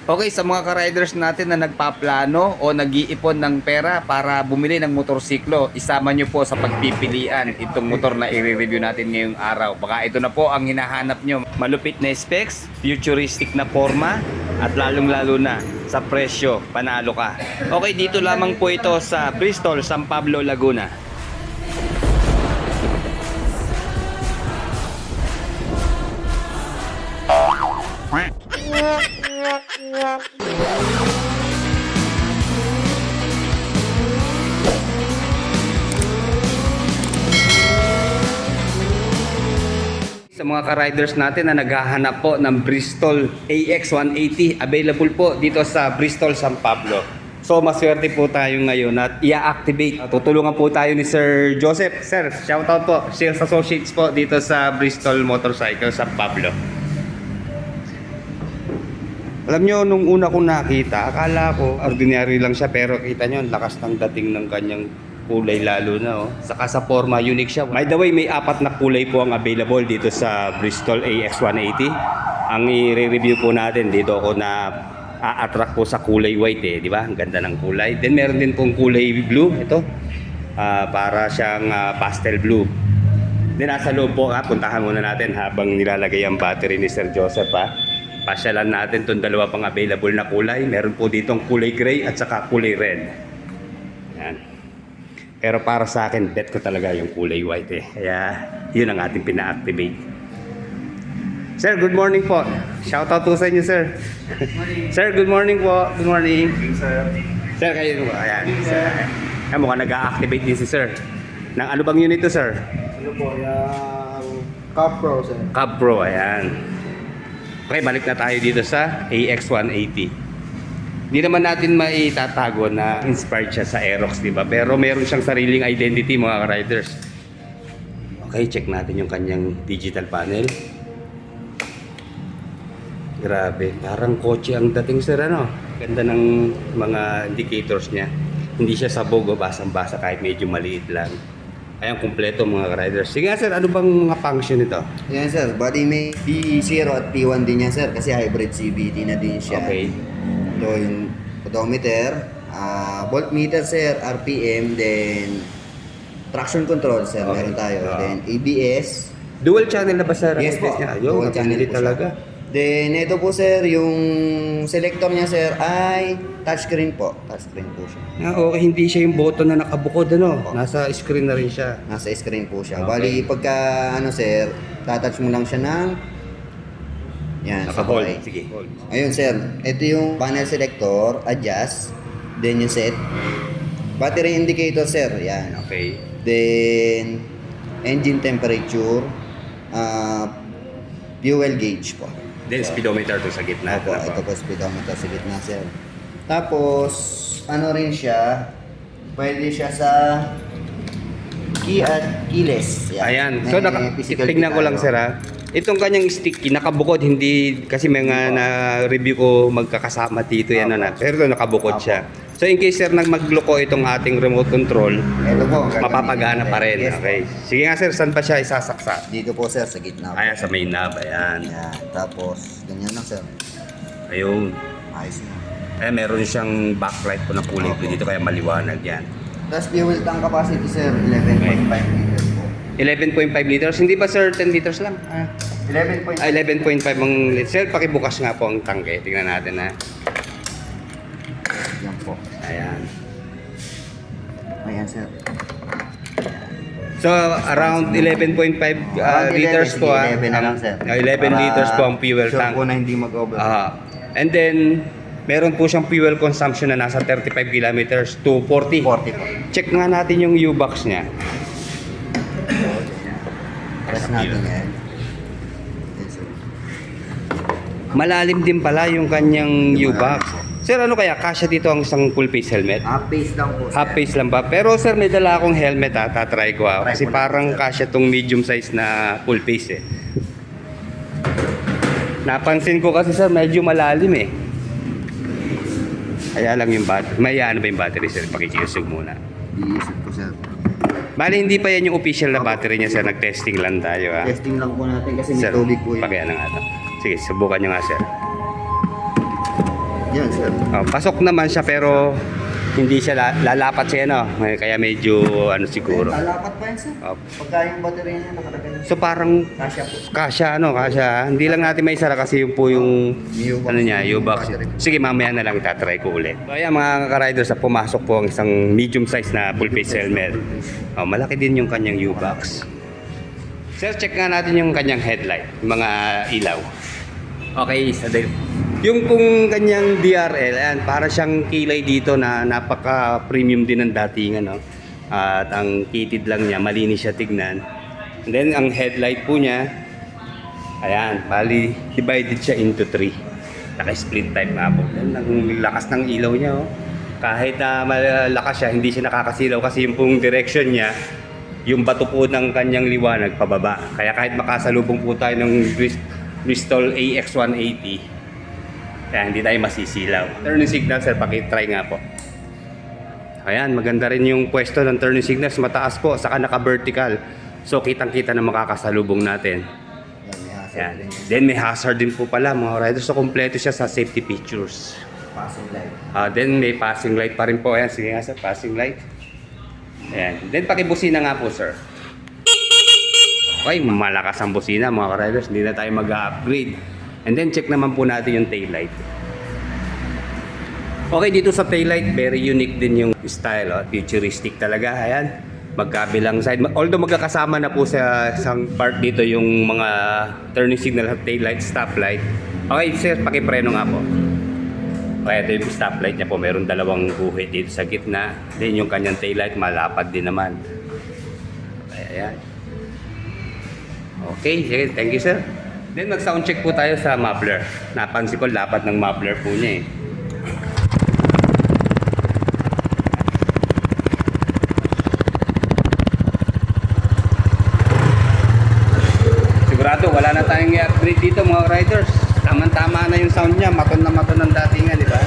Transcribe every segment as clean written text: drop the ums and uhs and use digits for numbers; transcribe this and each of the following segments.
Okay, sa mga ka-riders natin na nagpaplano o nag-iipon ng pera para bumili ng motorsiklo, isama nyo po sa pagpipilian itong motor na i-review natin ngayong araw. Baka ito na po ang hinahanap nyo. Malupit na specs, futuristic na forma, at lalong-lalo na sa presyo, panalo ka. Okay, dito lamang po ito sa Bristol, San Pablo, Laguna. Sa mga ka-riders natin na naghahanap po ng Bristol AX180, available po dito sa Bristol, San Pablo. So maswerte po tayo ngayon at i-activate. Tutulungan po tayo ni Sir Joseph. Sir, shoutout po. Sales Associates po dito sa Bristol Motorcycle, San Pablo. Alam nyo, nung una ko nakita, akala ko ordinary lang siya, pero kita nyo, ang lakas ng dating ng kanyang kulay lalo na. Oh. Saka sa forma, unique siya. By the way, may 4 na kulay po ang available dito sa Bristol AX180. Ang i-review po natin, dito ako na a-attract po sa kulay white eh, di ba? Ang ganda ng kulay. Then meron din pong kulay blue, ito. Para siyang pastel blue. Then nasa loob po, puntahan muna natin habang nilalagay ang battery ni Sir Joseph. Pasyalan natin itong dalawa pang available na kulay. Meron po ditong kulay gray at saka kulay red. Yan. Pero para sa akin, bet ko talaga yung kulay white eh. Kaya yun ang ating pina-activate. Sir, good morning po. Shoutout po sa inyo, sir. Good morning. Sir, good morning po. Good morning. Sir. Sir, kayo po. Ayan. Sir. Ayan, mukhang nag-a-activate din si sir. Nang ano bang unit to, sir? Ano po, yung Cup Pro, sir. Cub Pro, ayan. Okay, balik na tayo dito sa AX180. Hindi naman natin maitatago na inspired siya sa Aerox, di ba? Pero meron siyang sariling identity, mga riders. Okay, check natin yung kanyang digital panel. Grabe, parang kotse ang dating, sir, ano? Ganda ng mga indicators niya. Hindi siya sabog o basang-basa kahit medyo maliit lang. Ayan, kumpleto mga riders. Sige nga, sir, ano bang mga function nito? Yan, sir. Bali may P0 at P1 din yan, sir. Kasi hybrid CVT na din siya. Okay. Ito yung odometer, voltmeter, sir, RPM, then traction control, sir. Okay. Meron tayo. Ah. Then ABS. Dual channel na ba, sir? Yes po. Ayun, Dual channel napili po talaga. siya. Then ito po, sir, yung selector niya, sir, ay touchscreen po. Touchscreen po siya. Okay, hindi siya yung button na nakabukod, ano? Nasa screen na rin siya. Nasa screen po siya. Okay. Bali, pagka, ano, sir, tatouch mo lang siya ng yan, Naka-hold. sabay. Sige, hold. Ayun, sir. Ito yung panel selector, adjust, then yung set. Battery indicator, sir. Yan. Okay. Then, engine temperature, fuel gauge po. Then speedometer to sa gitna. Opo, ito po speedometer sa gitna, sir. Tapos, ano rin siya, pwede siya sa key at keyless. Yan. Ayan. May So, physical key tignan ko lang, tayo. sir, ha? Itong kanyang sticky, nakabukod, hindi, kasi may nga na-review ko magkakasama dito yan, Opo. na. Pero nakabukod Opo. siya. So, in case, sir, magluko itong ating remote control, Ito po. ang gagamitin mapapagana pa rin. natin. Yes, Okay. Sige nga, sir, saan pa siya isasaksa? Dito po, sir, sa gitna. po. Ayan, sa main knob. Ayan. Yan. Tapos, ganyan lang, sir. Ayun. Ayos na. Eh, meron siyang backlight po na kulay blue dito, kaya maliwanag yan. Tapos, fuel tank capacity, sir, 11.5 liters po. 11.5 liters. Hindi ba, sir, 10 liters lang? 11.5. 11.5 ang liters. Sir, pakibukas nga po ang tangke. Tingnan natin, ha. Yan po. Ayan. Ayan, sir. So, around 11.5 Around 11, liters po, ha. 11 na lang, sir. 11 Para liters po ang fuel sure tank. po na hindi mag-over. And then, meron po siyang fuel consumption na nasa 35 kilometers to 40. 40 po. Check nga natin yung U-box niya. Press natin yan. Yes, sir. Malalim din pala yung kanyang U-box. Sir, ano kaya? Kasya dito ang isang full face helmet? Half face lang po, sir. Half face lang ba? Pero sir, may dala akong helmet, ha. Tatry ko, ha. Try Kasi ko lang, parang sir. kasya tong medium size na full face, eh. Napansin ko kasi, sir, medyo malalim, eh. Kaya lang yung battery. May ano ba yung battery, sir? Pakikiusog muna. Iisip ko, sir. Bali, hindi pa yan yung official na battery niya, sir. Nag-testing lang tayo, ha. Testing lang po natin kasi may Sir, tubig po yun. pakiano nga ito. Sige, subukan nyo nga, sir. Yan, sir. Oh, pasok naman siya pero hindi siya lalapat siya, no? Kaya medyo ano siguro. Lalapat pa yan, sir. Oh. Pagka yung battery niya nakalagay. So parang Kasya po. kasya. Hindi lang natin may sara kasi yung po yung U-box. ano niya, U-box. Sige, mamaya na lang itatry ko ulit. So ayan mga ka-riders, pumasok po ang isang medium size na full face helmet. Oh, malaki din yung kanyang U-box. Sir, check nga natin yung kanyang headlight, yung mga ilaw. Okay, yung kung kanyang DRL, ayan, para siyang kilay dito na napaka-premium din ng datingan, no? At ang kitid lang niya, malinis siya tignan. And then, ang headlight po niya, ayan, bali, divided siya into 3. Naka-split type nga po. Then, ang lakas ng ilaw niya, oh. Kahit na malakas siya, hindi siya nakakasilaw kasi yung pong direction niya, yung bato po ng kanyang liwanag pababa. Kaya kahit makasalubong po tayo ng Bristol AX180, kaya hindi tayo masisilaw. Turning signal, sir, pakitry nga po. Ayan, maganda rin yung pwesto ng turning signals. Mataas po, saka naka-vertical. So, kitang-kita na makakasalubong natin. Yan, may hazard Ayan. din yan. Then, may hazard din po pala, mga riders. So, kompleto siya sa safety features. Passing light. Then, may passing light pa rin po. Ayan, sige nga, sir, passing light. Ayan. Then, pakibusina nga po, sir. Okay, malakas ang busina, mga riders. Hindi na tayo mag-upgrade. And then check naman po natin yung taillight. Okay, dito sa taillight, very unique din yung style, oh. Futuristic talaga. Ayan, magkabilang side. Although magkakasama na po sa isang part dito yung mga turning signal at taillight, stoplight. Okay, sir, pakipreno nga po. Okay, ito yung stoplight niya po. Meron dalawang guhit dito sa gitna. Then yung kanyang taillight, malapad din naman. Ayan. Okay, sige, thank you, sir. Then mag-sound check po tayo sa muffler. Napansin ko lapat ng muffler po niya eh. Sigurado wala na tayong i-upgrade dito mga riders. Tama-tama na yung sound niya, maton na maton ng datingan, di ba?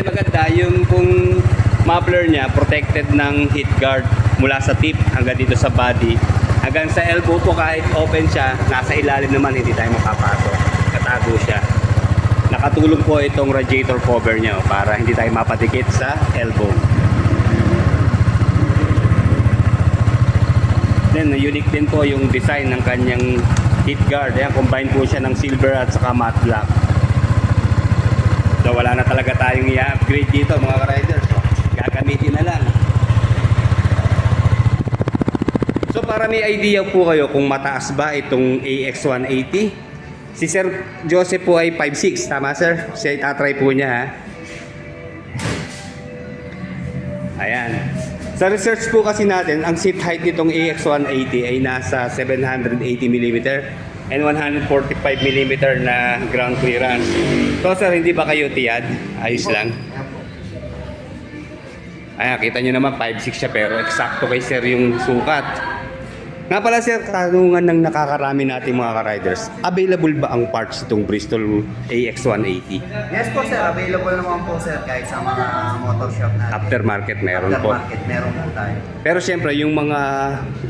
Maganda yung kung muffler niya protected ng heat guard mula sa tip hanggang dito sa body hanggang sa elbow po. Kahit open siya, nasa ilalim naman, hindi tayo makapasok, katago siya. Nakatulong po itong radiator cover niya, para hindi tayo mapadikit sa elbow. Then unique din po yung design ng kanyang heat guard. Ayan, combine po siya ng silver at saka matte black. So wala na talaga tayong i-upgrade dito mga riders. Gagamitin na lang. So para may idea po kayo kung mataas ba itong AX180. Si Sir Joseph po ay 5'6", tama sir? Siya itatry po niya, ha. Ayan. Sa research po kasi natin, ang seat height nitong AX180 ay nasa 780mm and 145mm na ground clearance. So sir, hindi ba kayo tiyad? Ayos lang. Ayan, kita nyo naman 5'6" siya pero eksakto kay sir yung sukat. Nga pala sir, katanungan ng nakakarami natin mga ka-riders, available ba ang parts itong Bristol AX180? Yes po sir, available naman po sir kahit sa mga motor shop natin. Aftermarket meron po. Aftermarket meron po tayo. Pero siyempre yung mga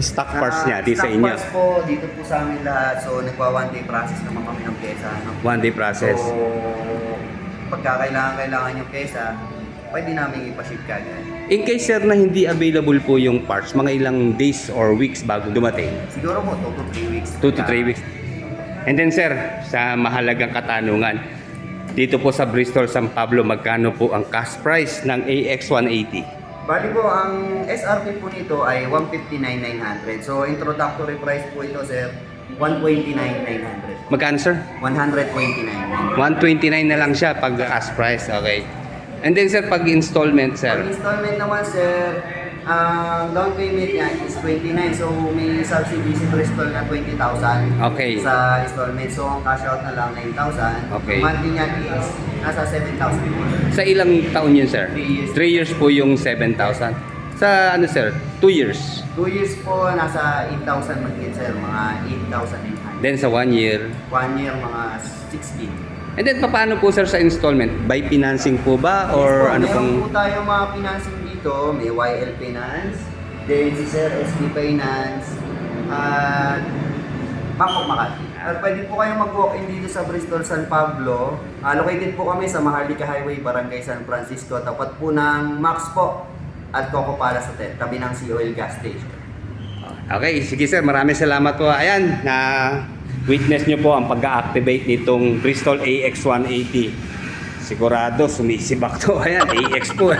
stock parts niya, di sa stock inyo. parts po, dito po sa amin lahat. So nagpa one day process naman kami ng pyesa. No? One day process. So pagka kailangan yung pyesa, pwede namin ipaship kagad. In case sir na hindi available po yung parts, mga ilang days or weeks bago dumating? Siguro po 2 to 3 weeks. 2 to 3 weeks. And then sir, sa mahalagang katanungan, dito po sa Bristol, San Pablo, magkano po ang cash price ng AX180? Bali po, ang SRP po nito ay 159,900. So introductory price po ito sir, 129,900. Magkano sir? 129,900. 129 na lang siya pag cash price, okay. And then sir, pag installment sir? Pag installment naman sir, ang down payment niya is 29. So may subsidy si Bristol na 20,000 Okay. sa installment. So ang cash out na lang 9,000. Okay. Monthly niya is nasa 7,000. Sa ilang taon yun sir? 3 years. 3 years po yung 7,000. Sa ano sir? 2 years. 2 years po nasa 8,000 mahigit sir, mga 8,800. Then sa 1 year. 1 year mga 16. And then paano po sir sa installment? By financing po ba or ano Meron pong po tayo mga financing dito dito, may YL Finance, then si Sir SB Finance, at Bank of Makati. At pwede po kayong mag-walk-in dito sa Bristol, San Pablo. Located po kami sa Maharlika Highway, Barangay San Francisco. Tapat po ng Max po at Coco Palace Hotel, tabi ng Sea Oil Gas Station. Okay, sige sir, maraming salamat po. Ayan, na witness nyo po ang pag-activate nitong Bristol AX180. Sigurado, sumisibak to. Ayan, AX po.